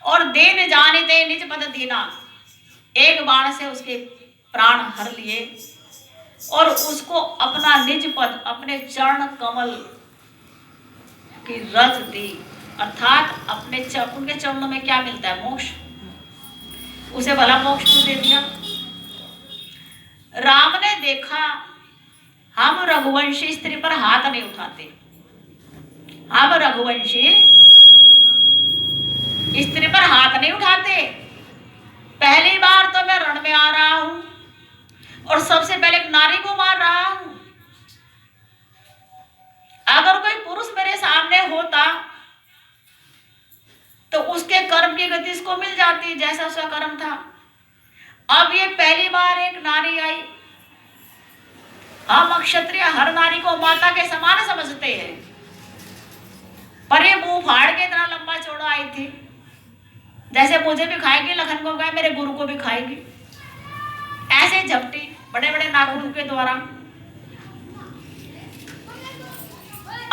और देन जानिते निज पद दीना, एक बाण से उसके प्राण हर लिए और उसको अपना निज पद, अपने चरण कमल की रज दी। अर्थात अपने उनके चरणों में क्या मिलता है? मोक्ष। उसे भला मोक्ष क्यों दे दिया? राम ने देखा हम रघुवंशी स्त्री पर हाथ नहीं उठाते, हम रघुवंशी स्त्री पर हाथ नहीं उठाते। पहली बार तो मैं रण में आ रहा हूं और सबसे पहले एक नारी को मार रहा हूं। अगर कोई पुरुष मेरे सामने होता तो उसके कर्म की गति इसको मिल जाती जैसा उसका कर्म था। अब ये पहली बार एक नारी आई। हम क्षत्रिय हर नारी को माता के समान समझते हैं, पर ये मुंह फाड़ के इतना लंबा चौड़ा आई थी, जैसे मुझे भी खाएगी, लखन को खाए, मेरे गुरु को भी खाएगी। ऐसे झपटी बड़े बड़े नाखून के द्वारा।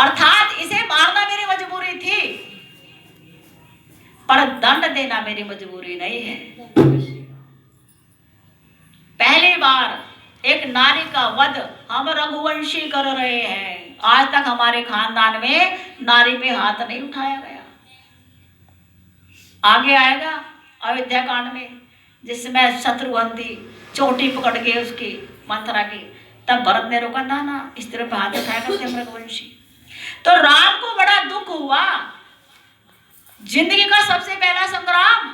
अर्थात इसे मारना मेरी मजबूरी थी, पर दंड देना मेरी मजबूरी नहीं है। पहली बार एक नारी का वध हम रघुवंशी कर रहे हैं। आज तक हमारे खानदान में नारी पे हाथ नहीं उठाया गया। आगे आएगा अयोध्या कांड में, जिसमें शत्रुघ्न थी चोटी पकड़ के उसकी मंथरा की, तब भरत ने रोका था ना, इस तरह पे हाथ उठाया करते हम रघुवंशी। तो राम को बड़ा दुख हुआ। जिंदगी का सबसे पहला संग्राम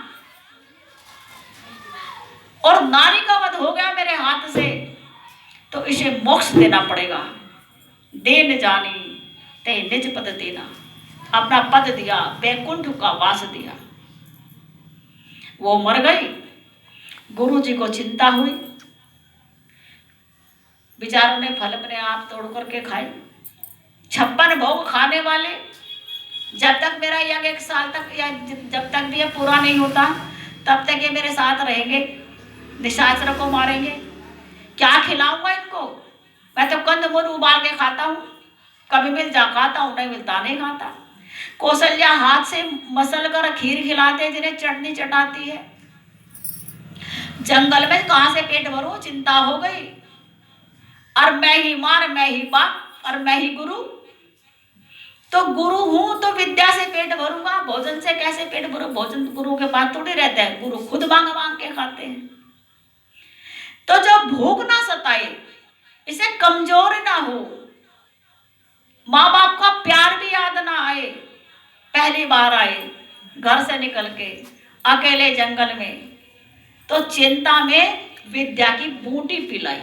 और नारी का वध हो गया मेरे हाथ से, तो इसे मोक्ष देना पड़ेगा। देन जानी ते निज पद देना, अपना पद दिया, वैकुंठ का वास दिया। वो मर गई। गुरु जी को चिंता हुई, बेचारों ने फल अपने आप तोड़ करके खाई। 56 भोग खाने वाले, जब तक मेरा यज्ञ 1 साल तक या जब तक भी ये पूरा नहीं होता तब तक ये मेरे साथ रहेंगे, निशाचर को मारेंगे। क्या खिलाऊंगा इनको? मैं तो कंदमूल उबाल के खाता हूँ, कभी मिल जा खाता हूँ, नहीं मिलता नहीं खाता। कौशल्या हाथ से मसल कर खीर खिलाते, जिन्हें चटनी चटाती है। जंगल में कहां से पेट भरूं, चिंता हो गई। और मैं ही मार, मैं ही बाप और मैं ही गुरु। तो गुरु हूं तो विद्या से पेट भरूंगा, भोजन से कैसे पेट भरूं? भोजन गुरु के पास थोड़ी रहता है, गुरु खुद मांग मांग के खाते हैं। तो जो भूख ना सताए, इसे कमजोर ना हो, माँ बाप का प्यार भी याद ना आए, पहली बार आए घर से निकल के अकेले जंगल में, तो चिंता में विद्या की बूटी पिलाई,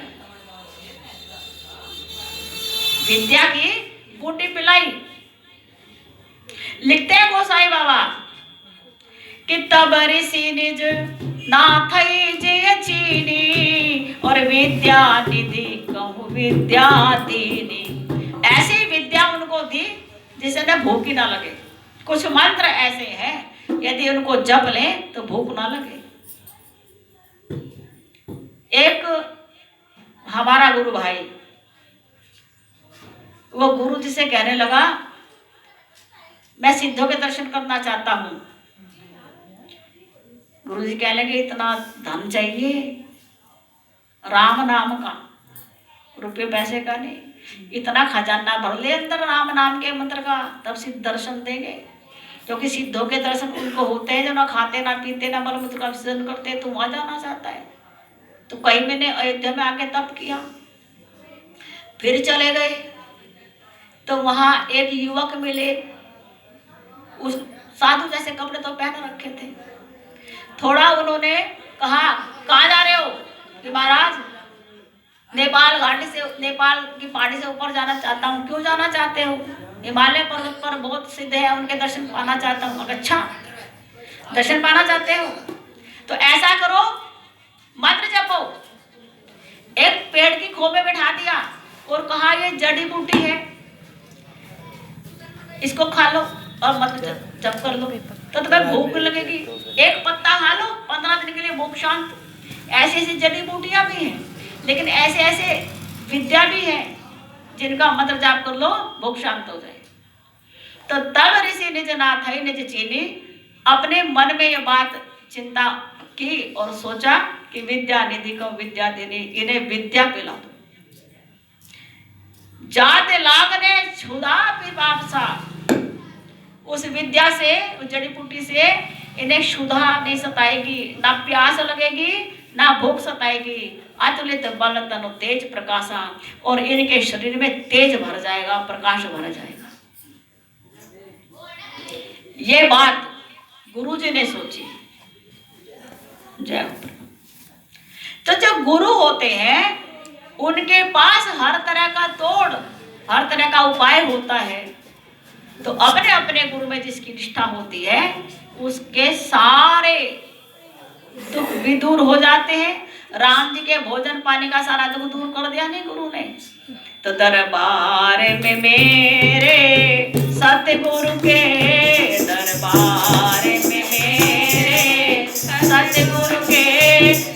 विद्या की बूटी पिलाई। लिखते हैं गोसाई बाबा कि तब ऋषि निज नाथई जय चीनी और विद्या निधि कहूँ विद्या दीनी। ऐसी विद्या उनको दी जिसे न भूख ही ना लगे। कुछ मंत्र ऐसे हैं यदि उनको जप लें तो भूख ना लगे। एक हमारा गुरु भाई, वो गुरु जी से कहने लगा मैं सिद्धों के दर्शन करना चाहता हूं। गुरु जी कहने लगे इतना धन चाहिए, राम नाम का, रुपये पैसे का नहीं, इतना खजाना भर ले अंदर राम नाम के मंत्र का, तब सिद्ध दर्शन देंगे। क्योंकि सिद्धों के दर्शन उनको होते हैं जो ना खाते ना पीते ना मलमूत्र का विसर्जन करते, तो वहां जाना चाहता है। तो कहीं मैंने अयोध्या में आके तप किया, फिर चले गए तो वहां एक युवक मिले, उस साधु जैसे कपड़े तो पहन रखे थे। थोड़ा उन्होंने कहा कहाँ जा रहे हो? कि महाराज नेपाल घाटी से, नेपाल की पहाड़ी से ऊपर जाना चाहता हूँ। क्यों जाना चाहते हो? हिमालय पर्वत पर बहुत सिद्ध है, उनके दर्शन पाना चाहता हूँ। अच्छा, दर्शन पाना चाहते हो तो ऐसा करो, मंत्र जपो। एक पेड़ की खो में बैठा दिया और कहा ये जड़ी बूटी है, इसको खा लो और मंत्र जप कर लो तो तुम्हें भूख लगेगी। एक पत्ता खा लो, 15 दिन के लिए भूख शांत। ऐसी ऐसी जड़ी बूटियां भी हैं, लेकिन ऐसे ऐसे विद्या भी है जिनका मंत्र जाप कर लो भूख शांत हो जाए। तो तब ऋषि निज नाथ निज चीनी अपने मन में ये बात चिंता की और सोचा कि विद्या निधि को विद्या देने, इन्हें विद्या पिला दो। जात लागने छुदा पिपासा, उस विद्या से, उस जड़ी बूटी से इन्हें क्षुधा नहीं सताएगी, ना प्यास लगेगी, ना भूख सताएगी। अतुलित बल तनु तेज प्रकाशा, और इनके शरीर में तेज भर जाएगा, प्रकाश भर जाएगा। ये बात गुरुजी ने सोची। जय हो। तो जो गुरु होते हैं उनके पास हर तरह का तोड़, हर तरह का उपाय होता है। तो अपने अपने गुरु में जिसकी निष्ठा होती है उसके सारे दुख भी दूर हो जाते हैं। राम जी के भोजन पानी का सारा दुख दूर कर दिया नहीं गुरु ने। तो दरबार में मेरे सतगुरु के, दरबार में मेरे सतगुरु के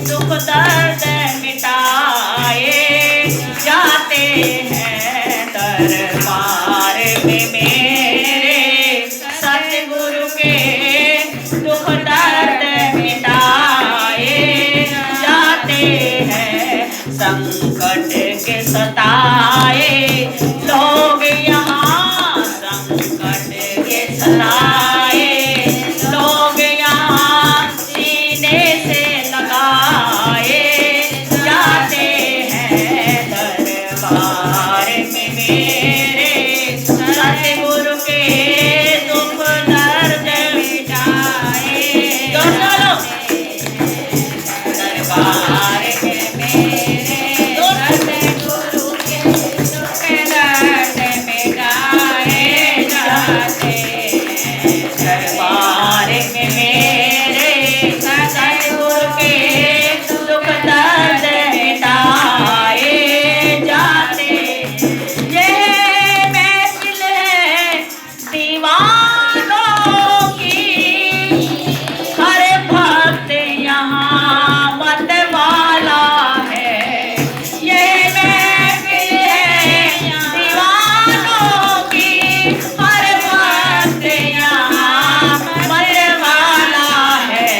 दुख दर्द मिटाए जाते हैं। दरबार में मेरे सतगुरु के दुख दर्द मिटाए जाते हैं। संकट के सताए लोग यहाँ, संकट के सताए लोग यहाँ सीने से लगाए जाते हैं। दरबार में मेरे सतगुरु के दुख दर्द मिटाए। दरबार में मेरे सतगुरु के दुख दर्द मिटाए जाते हैं। दरबार में मेरे सतगुरु के दुख दर्द मिटाए जाते। ये महफिल है दीवानों की, हर भक्त यहाँ मत वाला है। ये महफिल है दीवानों की, हर भक्त यहाँ मत वाला है।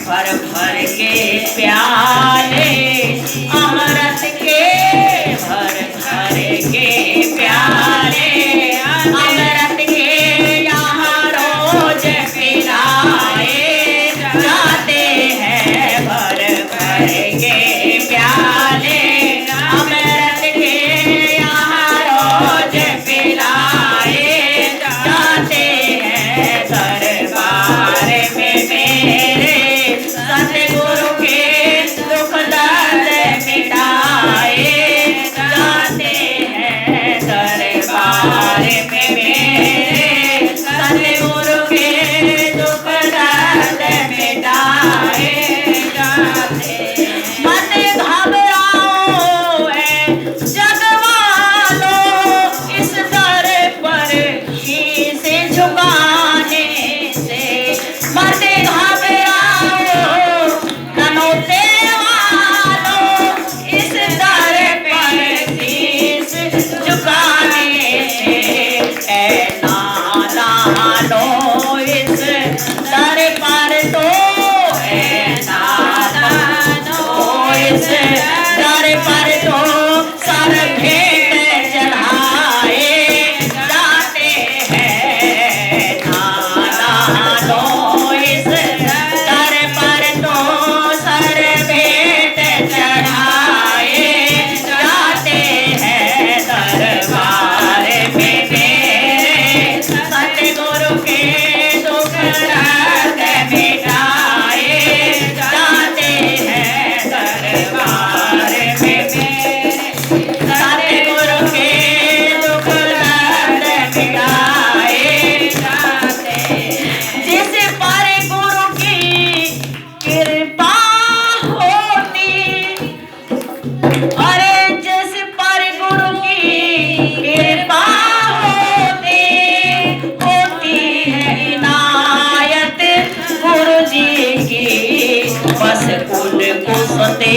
भर भर के प्याले अमृत के, भर भर के प्याले अमृत के यहाँ रोज पिलाए जाते हैं। भर भर के प्याले अमृत के यहाँ रोज पिलाए जाते हैं। दरबार में मेरे सतगुरु के दुख दर्द मिटाए जाते हैं। दरबार में मेरे सतगुरु के दुख दर्द मिटाए जाते हैं। मत घबराओ है जग वालों, इस दर पर शीश झुकाने से। मत घबराओ कनौते वालों, इस दर पर शीश झुकाने से। ऐ नादानो इस दर पर तो, ऐ नादानो इस दर पर तो सर भेंट चढ़ाए जाते हैं। नादानो इस दर पर तो सर भेंट चढ़ाए जाते हैं। दरबार में मेरे सतगुरु के दुख दर्द मिटाए जाते हैं। दरबार में मेरे सतगुरु के दुख दर्द मिटाए जाते हैं। जिस पर गुरु की कृपा होती, अरे जिस पर गुरु की कृपा होती है इनायत गुरु जी की, बस उनको सते